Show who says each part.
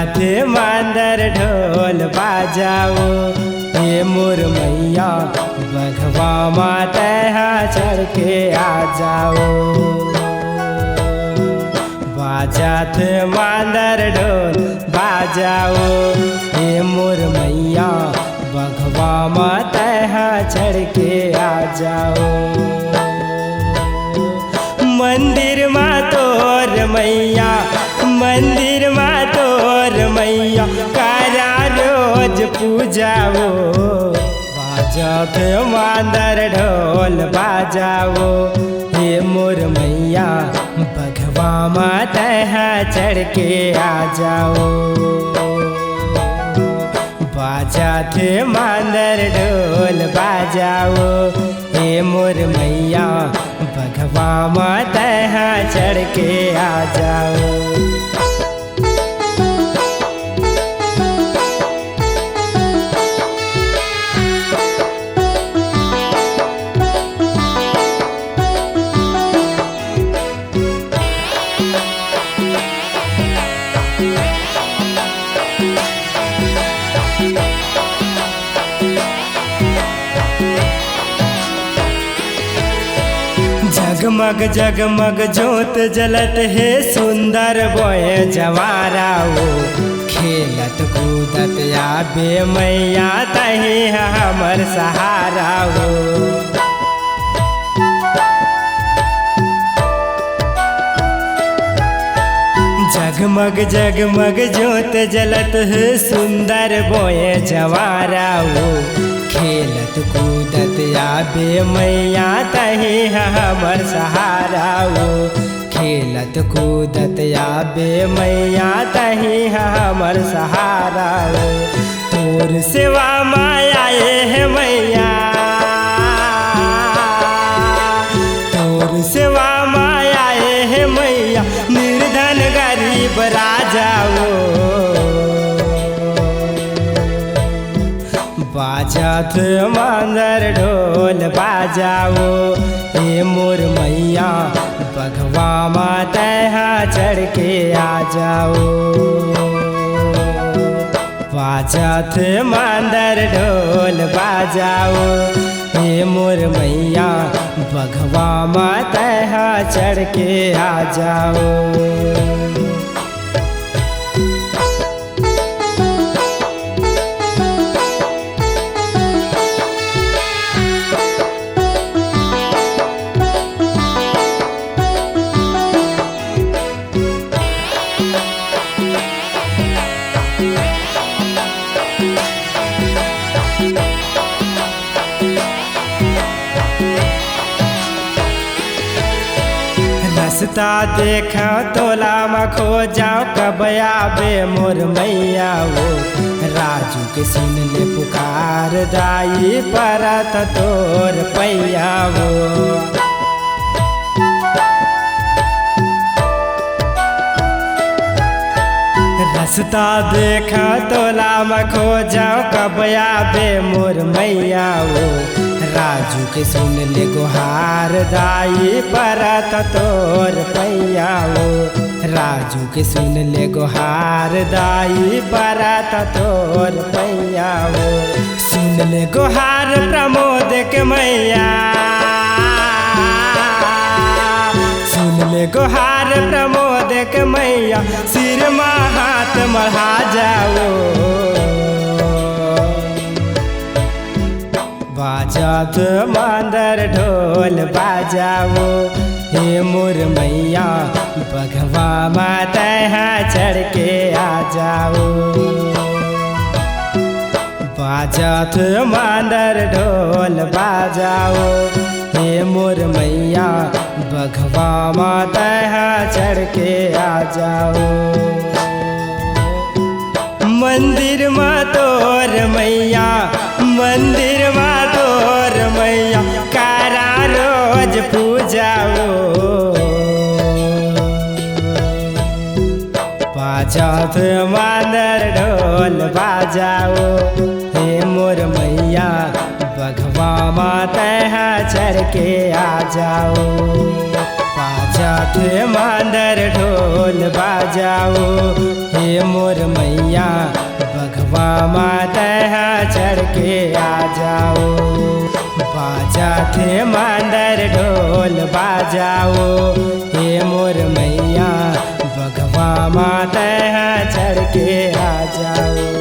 Speaker 1: थे मांदर ढोल बाजाओ, हे मोर मैया बघवा माता चढ़ के आ जाओ। बाजा थे मांदर ढोल बाजाओ, हे मोर मैया बघवा माता चढ़ के आ जाओ। मंदिर मा तोर मैया, मंदिर मा तोर मैया करा रोज पूजाओ। बाजत मांदर ढोल बाजाओ, हे मोर मैया बघवा माता चढ़ के आ जाओ। बाजत मांदर ढोल बाजाओ, हे मोर मैया बघवा माता चढ़ के आ जाओ। जगमग जगमग जोत जलत है सुंदर बोए जवारा हो। खेलत कूदत आबे मैया तही हमर सहारा हो। जगमग जगमग जोत जलत है सुंदर बोए जवारा हो। खेलत कूदत आबे मैया तही हमर सहारा हो। खेलत कूदत आबे मैया तही हमर सहारा हो। तोर सेवा माया है मैया, तोर सेवा माया है मैया निर्धन गरीब राजा हो। बाजत मांदर ढोल बाजाओ, हे मोर मैया बघवा माता चढ़ के आ जाओ। बाजत मांदर ढोल बाजाओ, हे मोर मैया बघवा माता चढ़ के आ जाओ। रास्ता देखा तोला में खो जाओ, कब आबे मोर मैया हो। राजू के सुन ले पुकार दाई परत तोर पैया हो। रास्ता देखा तोला में खो जाओ, कब आबे मोर मैया हो। राजू के सुन ले गुहार दाई परत तोर पैया हो। राजू के सुन ले गुहार दाई परत तोर पैया हो। सुन ले गुहार प्रमोद के मैया, सुन ले गुहार प्रमोद के मैया सिर में हाथ मढ़ा जाओ। बाजत मांदर ढोल बाजाओ, हे मोर मैया बघवा माता चढ़ के आ जाओ। बाजत मांदर ढोल बाजाओ, हे मोर मैया बघवा माता चढ़ के आ जाओ। मंदिर में तोर मैया, मंदिर में तोर मैया करा रोज पूजाओ। बाजत मांदर ढोल बाजाओ, हे मोर मैया बघवा माता चढ़ के आ जाओ। बाजत मांदर ढोल बाजाओ, हे मोर मैया बजाते मांदर ढोल बाजाओ हे मोर मैया बघवा माता चढ़ के आ जाओ।